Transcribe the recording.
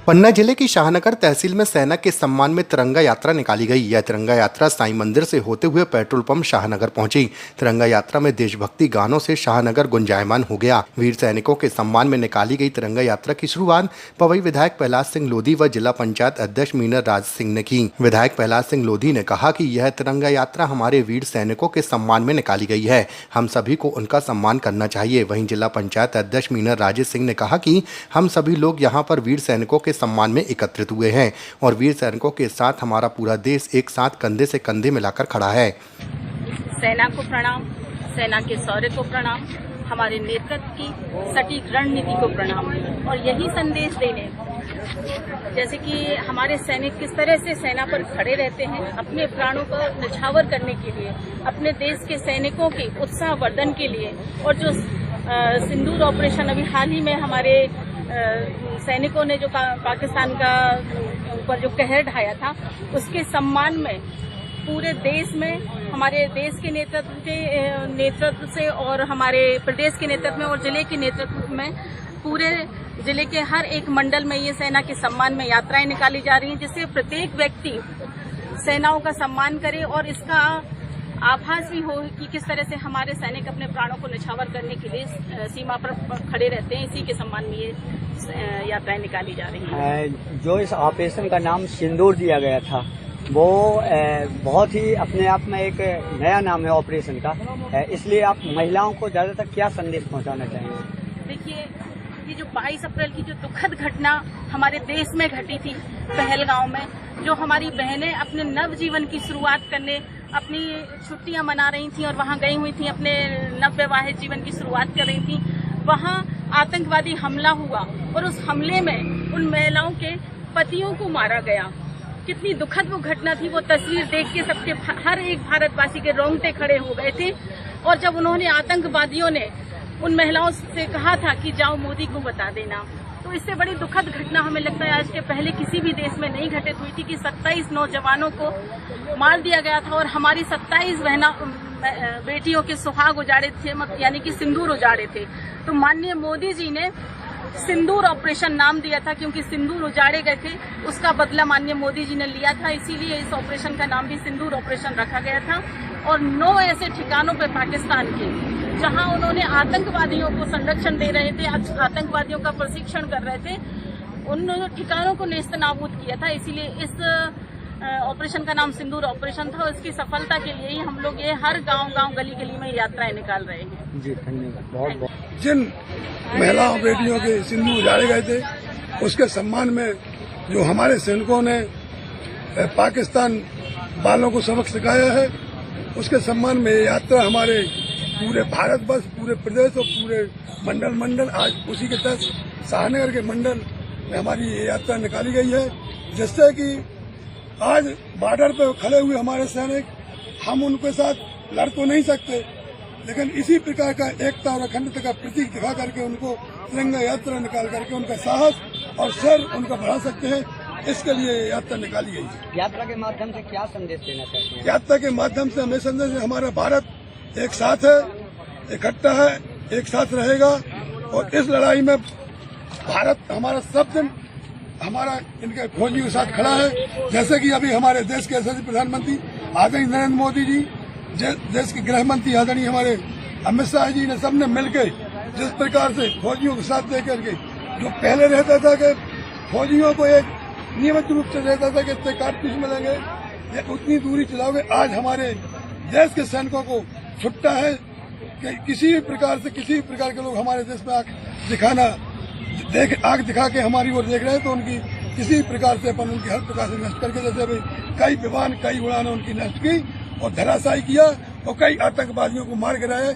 पन्ना जिले की शाहनगर तहसील में सेना के सम्मान में तिरंगा यात्रा निकाली गई। यह तिरंगा यात्रा साईं मंदिर से होते हुए पेट्रोल पंप शाहनगर पहुंची। तिरंगा यात्रा में देशभक्ति गानों से शाहनगर गुंजायमान हो गया। वीर सैनिकों के सम्मान में निकाली गई तिरंगा यात्रा की शुरुआत पवई विधायक प्रहलाद सिंह लोधी व जिला पंचायत अध्यक्ष मीनर राज सिंह ने की। विधायक प्रहलाद सिंह लोधी ने कहा कि यह तिरंगा यात्रा हमारे वीर सैनिकों के सम्मान में निकाली गई है। हम सभी को उनका सम्मान करना चाहिए। वहीं जिला पंचायत अध्यक्ष मीनर राज सिंह ने कहा कि हम सभी लोग यहाँ पर वीर सैनिकों के सम्मान में एकत्रित हुए हैं और वीर सैनिकों के साथ हमारा पूरा देश एक साथ कंधे से कंधे मिलाकर खड़ा है। सेना को प्रणाम, सेना के शौर्य को प्रणाम, हमारे नेतृत्व की सटीक रणनीति को प्रणाम और यही संदेश देने, जैसे कि हमारे सैनिक किस तरह से सेना पर खड़े रहते हैं अपने प्राणों को न्यौछावर करने के लिए, अपने देश के सैनिकों के उत्साह वर्धन के लिए। और जो सिंदूर ऑपरेशन अभी हाल ही में हमारे सैनिकों ने जो पाकिस्तान का ऊपर जो कहर ढाया था, उसके सम्मान में पूरे देश में हमारे देश के नेतृत्व से और हमारे प्रदेश के नेतृत्व में और जिले के नेतृत्व में पूरे जिले के हर एक मंडल में ये सेना के सम्मान में यात्राएं निकाली जा रही हैं, जिससे प्रत्येक व्यक्ति सेनाओं का सम्मान करे और इसका आभास भी हो कि किस तरह से हमारे सैनिक अपने प्राणों को न्यौछावर करने के लिए सीमा पर खड़े रहते हैं। इसी के सम्मान में ये यात्राएं निकाली जा रही हैं। जो इस ऑपरेशन का नाम सिंदूर दिया गया था, वो बहुत ही अपने आप में एक नया नाम है ऑपरेशन का। इसलिए आप महिलाओं को ज़्यादातर क्या संदेश पहुंचाना चाहेंगे? देखिए, ये जो 22 अप्रैल की जो दुखद घटना हमारे देश में घटी थी पहलगांव में, जो हमारी बहनें अपने नव जीवन की शुरुआत करने अपनी छुट्टियां मना रही थी और वहां गई हुई थी, अपने नवविवाहित जीवन की शुरुआत कर रही थी, वहां आतंकवादी हमला हुआ और उस हमले में उन महिलाओं के पतियों को मारा गया। कितनी दुखद वो घटना थी। वो तस्वीर देख के सबके हर एक भारतवासी के रोंगटे खड़े हो गए थे। और जब उन्होंने आतंकवादियों ने उन महिलाओं से कहा था कि जाओ मोदी को बता देना, तो इससे बड़ी दुखद घटना हमें लगता है आज के पहले किसी भी देश में नहीं घटित हुई थी कि 27 नौजवानों को मार दिया गया था और हमारी 27 बेटियों के सुहाग उजाड़े थे, यानी कि सिंदूर उजाड़े थे। तो माननीय मोदी जी ने सिंदूर ऑपरेशन नाम दिया था, क्योंकि सिंदूर उजाड़े गए थे, उसका बदला माननीय मोदी जी ने लिया था। इसीलिए इस ऑपरेशन का नाम भी सिंदूर ऑपरेशन रखा गया था। और 9 ऐसे ठिकानों पे पाकिस्तान के, जहां उन्होंने आतंकवादियों को संरक्षण दे रहे थे, आतंकवादियों का प्रशिक्षण कर रहे थे, उन ठिकानों को नेस्तनाबूद किया था। इसीलिए इस ऑपरेशन का नाम सिंदूर ऑपरेशन था और इसकी सफलता के लिए ही हम लोग ये हर गांव गली गली में यात्राएं निकाल रहे हैं। जी, धन्यवाद। बहुत जिन महिलाओं बेटियों के सिंदूर उजाड़े गए थे, उसके सम्मान में जो हमारे सैनिकों ने पाकिस्तान वालों को सबक सिखाया है, उसके सम्मान में यात्रा हमारे पूरे भारतवर्ष, पूरे प्रदेश और पूरे मंडल आज उसी के तहत शाहनगर के मंडल में हमारी ये यात्रा निकाली गई है। जिससे कि आज बॉर्डर पर खड़े हुए हमारे सैनिक, हम उनके साथ लड़ तो नहीं सकते, लेकिन इसी प्रकार का एकता और अखंडता का प्रतीक दिखा करके उनको तिरंगा यात्रा निकाल करके उनका साहस और सर उनका बढ़ा सकते हैं। इसके लिए यात्रा निकाली गई है। यात्रा के माध्यम से क्या संदेश देना चाहते हैं? यात्रा के माध्यम से हमें संदेश है, हमारा भारत एक साथ है, इकट्ठा है, एक साथ रहेगा और इस लड़ाई में भारत हमारा सब दिन हमारा इनके फौजियों के साथ खड़ा है। जैसे कि अभी हमारे देश के यशस्वी प्रधानमंत्री आदरणीय नरेंद्र मोदी जी, देश के गृह मंत्री आदरणीय हमारे अमित शाह जी ने सबने मिलकर जिस प्रकार से फौजियों को साथ देकर के, जो पहले रहता था कि फौजियों को एक नियमित रूप से रहता था कि इतने कारतूस मिलेंगे या उतनी दूरी चलाओगे, आज हमारे देश के सैनिकों को छुट्टा है कि किसी भी प्रकार के लोग हमारे देश में आग दिखा के हमारी ओर देख रहे हैं, तो उनकी किसी प्रकार से अपन उनकी हर प्रकार से नष्ट करके, जैसे अभी कई विमान कई उड़ानें उनकी नष्ट की और धराशायी किया और कई आतंकवादियों को मार गिराया।